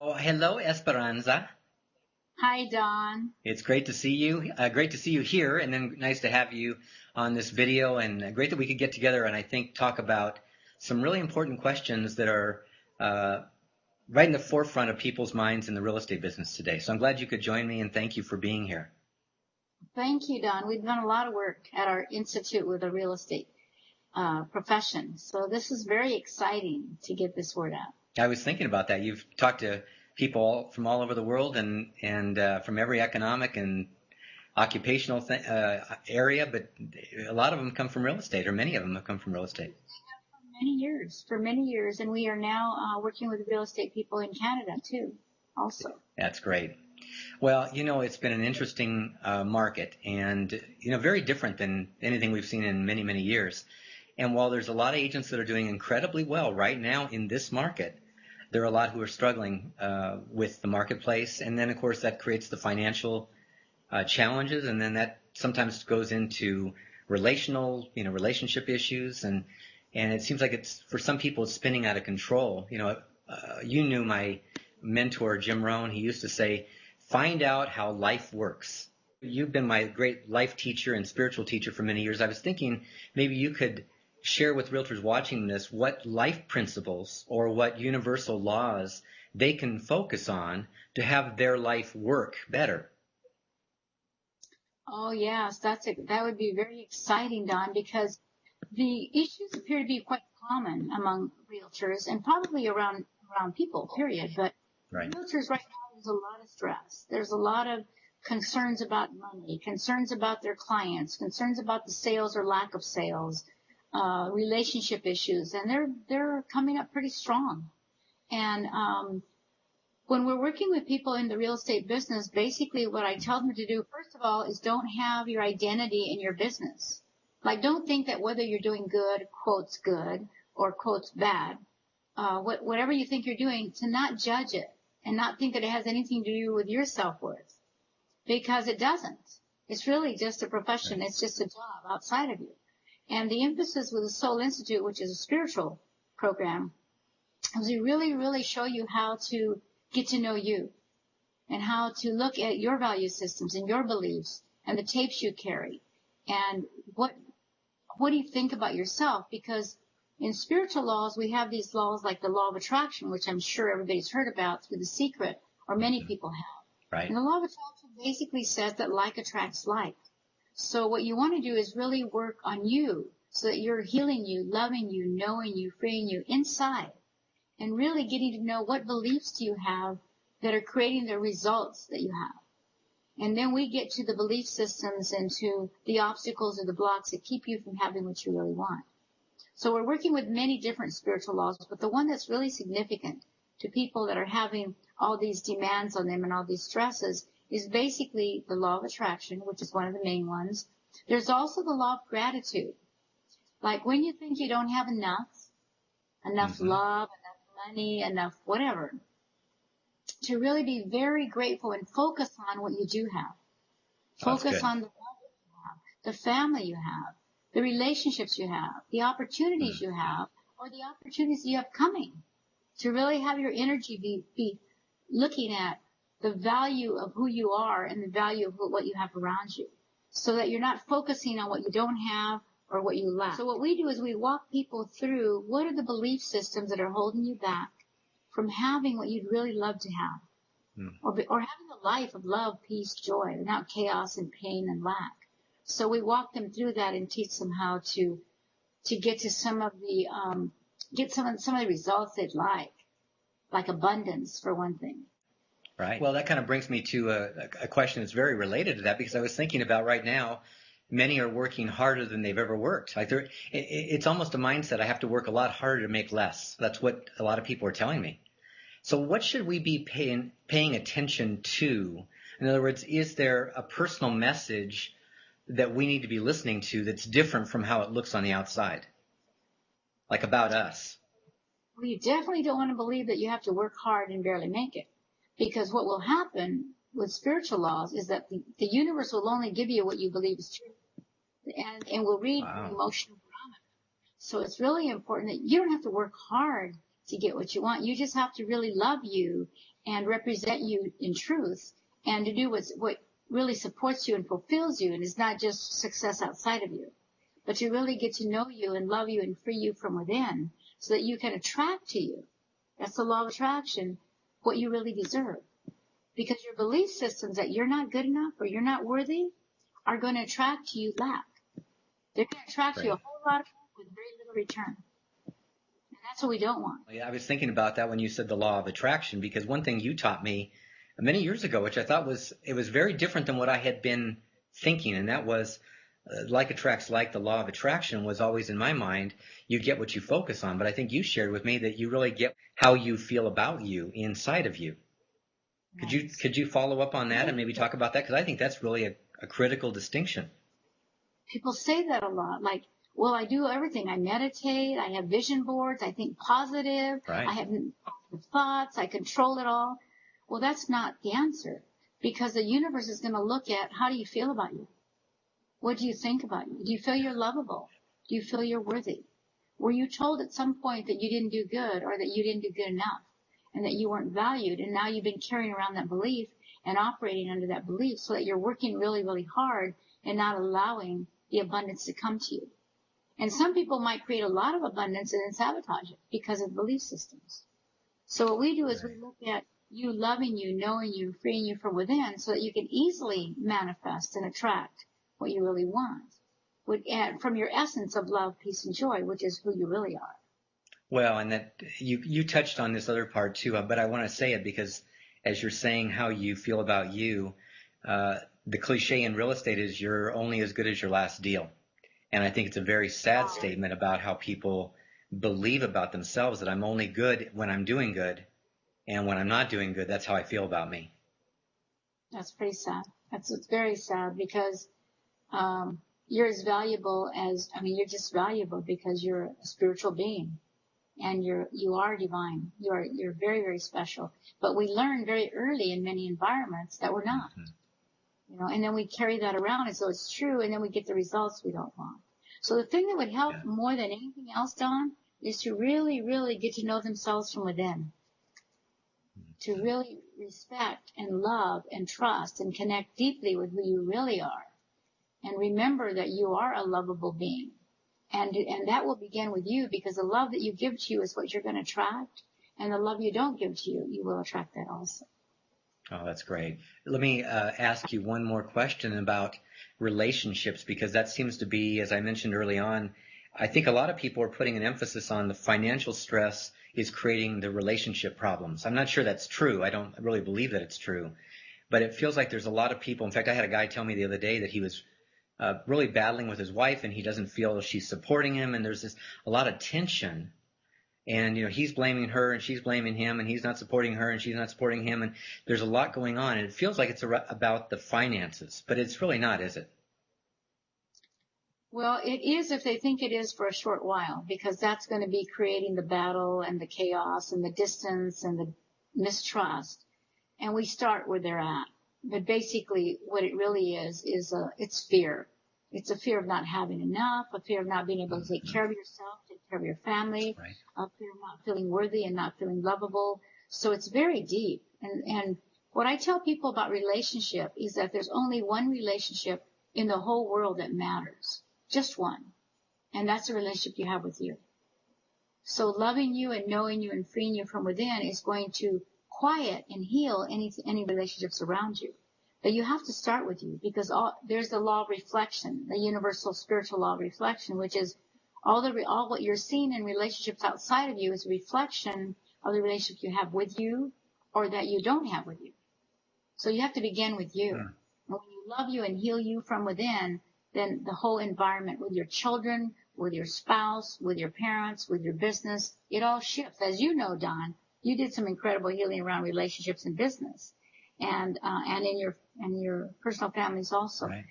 Oh, hello, Esperanza. Hi, Don. It's great to see you. Great to see you here, and then nice to have you on this video. And great that we could get together and I think talk about some really important questions that are uh, right in the forefront of people's minds in the real estate business today. So I'm glad you could join me, and thank you for being here. Thank you, Don. We've done a lot of work at our institute with the real estate profession. So this is very exciting to get this word out. I was thinking about that. You've talked to people from all over the world and from every economic and occupational area, but a lot of them come from real estate, or many of them have come from real estate. For many years, and we are now working with real estate people in Canada too, also. That's great. Well, it's been an interesting market and, very different than anything we've seen in many, many years. And while there's a lot of agents that are doing incredibly well right now in this market, there are a lot who are struggling with the marketplace. And then, of course, that creates the financial challenges, and then that sometimes goes into relationship issues, and it seems like it's, for some people, it's spinning out of control. You knew my mentor Jim Rohn. He used to say, "Find out how life works." You've been my great life teacher and spiritual teacher for many years. I was thinking maybe you could share with realtors watching this what life principles or what universal laws they can focus on to have their life work better. Oh yes, that would be very exciting, Don, because the issues appear to be quite common among realtors and probably around people, period. But Right. realtors right now, there's a lot of stress. There's a lot of concerns about money, concerns about their clients, concerns about the sales or lack of sales, relationship issues, and they're coming up pretty strong. And when we're working with people in the real estate business, basically what I tell them to do, first of all, is don't have your identity in your business. Like, don't think that whether you're doing good, quotes good, or quotes bad, whatever you think you're doing, to not judge it and not think that it has anything to do with your self-worth, because it doesn't. It's really just a profession. It's just a job outside of you. And the emphasis with the Soul Institute, which is a spiritual program, is we really, really show you how to get to know you and how to look at your value systems and your beliefs and the tapes you carry and what do you think about yourself? Because in spiritual laws, we have these laws like the law of attraction, which I'm sure everybody's heard about through The Secret, or many people have. Right. And the law of attraction basically says that like attracts like. So what you want to do is really work on you so that you're healing you, loving you, knowing you, freeing you inside, and really getting to know what beliefs do you have that are creating the results that you have. And then we get to the belief systems and to the obstacles or the blocks that keep you from having what you really want. So we're working with many different spiritual laws, but the one that's really significant to people that are having all these demands on them and all these stresses is basically the law of attraction, which is one of the main ones. There's also the law of gratitude. Like when you think you don't have enough love, enough money, enough whatever, to really be very grateful and focus on what you do have. Focus on the love you have, the family you have, the relationships you have, the opportunities you have, or the opportunities you have coming. To really have your energy be looking at the value of who you are and the value of what you have around you, so that you're not focusing on what you don't have or what you lack. So what we do is we walk people through what are the belief systems that are holding you back from having what you'd really love to have, or having a life of love, peace, joy, without chaos and pain and lack. So we walk them through that and teach them how to get to some of the some of the results they'd like abundance for one thing. Right. Well, that kind of brings me to a question that's very related to that, because I was thinking about right now, many are working harder than they've ever worked. Like it's almost a mindset. I have to work a lot harder to make less. That's what a lot of people are telling me. So what should we be paying attention to? In other words, is there a personal message that we need to be listening to that's different from how it looks on the outside? Like about us? Well, you definitely don't want to believe that you have to work hard and barely make it. Because what will happen with spiritual laws is that the universe will only give you what you believe is true. And will read your emotional barometer. So it's really important that you don't have to work hard to get what you want. You just have to really love you and represent you in truth, and to do what really supports you and fulfills you, and is not just success outside of you, but to really get to know you and love you and free you from within, so that you can attract to you. That's the law of attraction, what you really deserve. Because your belief systems that you're not good enough or you're not worthy are going to attract to you lack. They're going to attract to you a whole lot of with very little return. And that's what we don't want. Yeah, I was thinking about that when you said the law of attraction, because one thing you taught me many years ago, which I thought was very different than what I had been thinking, and that was like attracts like. The law of attraction was always in my mind. You get what you focus on, but I think you shared with me that you really get how you feel about you inside of you. Could you follow up on that and maybe talk about that? Because I think that's really a critical distinction. People say that a lot, like, well, I do everything. I meditate, I have vision boards, I think positive, Right. I have positive thoughts, I control it all. Well, that's not the answer, because the universe is going to look at how do you feel about you? What do you think about you? Do you feel you're lovable? Do you feel you're worthy? Were you told at some point that you didn't do good, or that you didn't do good enough, and that you weren't valued, and now you've been carrying around that belief and operating under that belief, so that you're working really, really hard and not allowing the abundance to come to you? And some people might create a lot of abundance and then sabotage it because of belief systems. So what we do is we look at you loving you, knowing you, freeing you from within, so that you can easily manifest and attract what you really want, from your essence of love, peace, and joy, which is who you really are. Well, and that you touched on this other part too, but I want to say it because as you're saying how you feel about you, the cliche in real estate is you're only as good as your last deal. And I think it's a very sad statement about how people believe about themselves, that I'm only good when I'm doing good, and when I'm not doing good, that's how I feel about me. That's pretty sad. It's very sad, because you're as valuable as, you're just valuable because you're a spiritual being, and you are divine. You're very, very special. But we learn very early in many environments that we're not. And then we carry that around as though it's true, and then we get the results we don't want. So the thing that would help more than anything else, Don, is to really, really get to know themselves from within. To really respect and love and trust and connect deeply with who you really are. And remember that you are a lovable being. And that will begin with you, because the love that you give to you is what you're going to attract. And the love you don't give to you, you will attract that also. Oh, that's great. Let me ask you one more question about relationships, because that seems to be, as I mentioned early on, I think a lot of people are putting an emphasis on the financial stress is creating the relationship problems. I'm not sure that's true. I don't really believe that it's true. But it feels like there's a lot of people. In fact, I had a guy tell me the other day that he was really battling with his wife, and he doesn't feel she's supporting him, and there's a lot of tension. And, he's blaming her and she's blaming him, and he's not supporting her and she's not supporting him. And there's a lot going on, and it feels like it's about the finances, but it's really not, is it? Well, it is if they think it is for a short while, because that's going to be creating the battle and the chaos and the distance and the mistrust. And we start where they're at. But basically what it really is it's fear. It's a fear of not having enough, a fear of not being able to take care of yourself, take care of your family, Right. a fear of not feeling worthy and not feeling lovable. So it's very deep. And what I tell people about relationship is that there's only one relationship in the whole world that matters. Just one. And that's the relationship you have with you. So loving you and knowing you and freeing you from within is going to quiet and heal any relationships around you. But you have to start with you, because there's the law of reflection, the universal spiritual law of reflection, which is all what you're seeing in relationships outside of you is a reflection of the relationship you have with you or that you don't have with you. So you have to begin with you. And when you love you and heal you from within, then the whole environment with your children, with your spouse, with your parents, with your business, it all shifts. As you know, Don, you did some incredible healing around relationships and business, and in your personal families also. Right.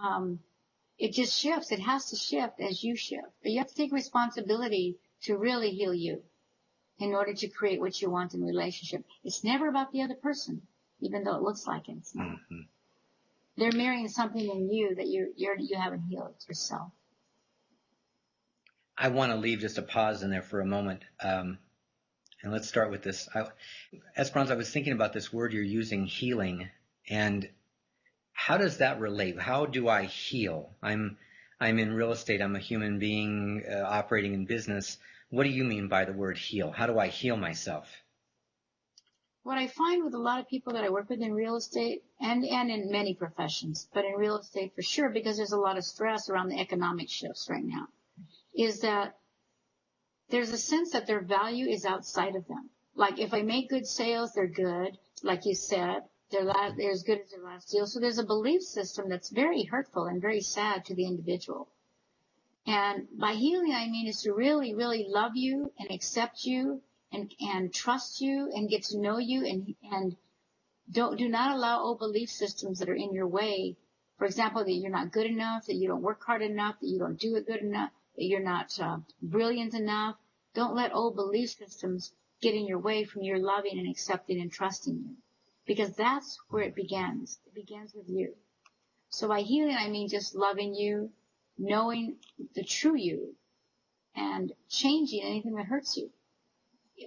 And it just shifts. It has to shift as you shift. But you have to take responsibility to really heal you in order to create what you want in relationship. It's never about the other person, even though it looks like it. It's not. Mm-hmm. They're marrying something in you that you haven't healed yourself. I want to leave just a pause in there for a moment. And let's start with this. Esperanza, I was thinking about this word you're using, healing, and how does that relate? How do I heal? I'm in real estate. I'm a human being operating in business. What do you mean by the word heal? How do I heal myself? What I find with a lot of people that I work with in real estate and in many professions, but in real estate for sure, because there's a lot of stress around the economic shifts right now, is that there's a sense that their value is outside of them. Like if I make good sales, they're good. Like you said, they're as good as their last deal. So there's a belief system that's very hurtful and very sad to the individual. And by healing, I mean is to really, really love you and accept you and trust you and get to know you and do not allow old belief systems that are in your way. For example, that you're not good enough, that you don't work hard enough, that you don't do it good enough, that you're not brilliant enough. Don't let old belief systems get in your way from your loving and accepting and trusting you. Because that's where it begins. It begins with you. So by healing, I mean just loving you, knowing the true you, and changing anything that hurts you.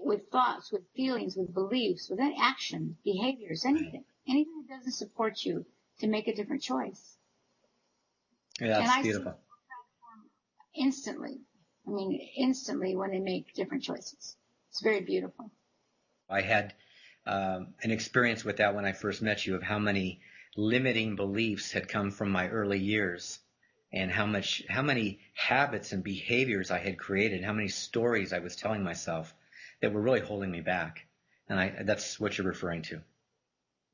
With thoughts, with feelings, with beliefs, with any action, behaviors, anything. Anything that doesn't support you to make a different choice. Yeah, that's beautiful. Instantly. I mean, instantly when they make different choices. It's very beautiful. I had an experience with that when I first met you of how many limiting beliefs had come from my early years and how many habits and behaviors I had created, how many stories I was telling myself that were really holding me back. And that's what you're referring to.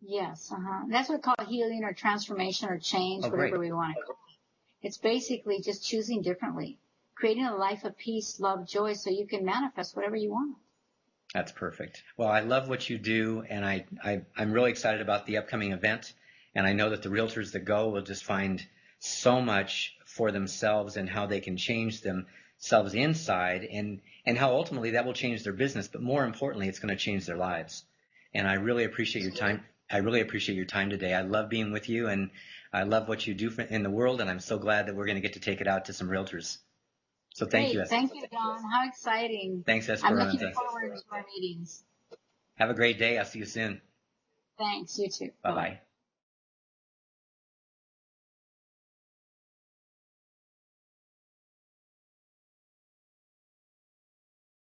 Yes, That's what we call healing or transformation or change, whatever we want to call it. It's basically just choosing differently, creating a life of peace, love, joy, so you can manifest whatever you want. That's perfect. Well, I love what you do, and I'm really excited about the upcoming event, and I know that the realtors that go will just find so much for themselves and how they can change themselves inside and how ultimately that will change their business, but more importantly, it's going to change their lives. And I really appreciate your time. I really appreciate your time today. I love being with you, and I love what you do in the world, and I'm so glad that we're going to get to take it out to some realtors. So thank you. Thank you, Don. How exciting. Thanks, Esperanza. I'm looking forward to our meetings. Have a great day. I'll see you soon. Thanks. You too. Bye-bye.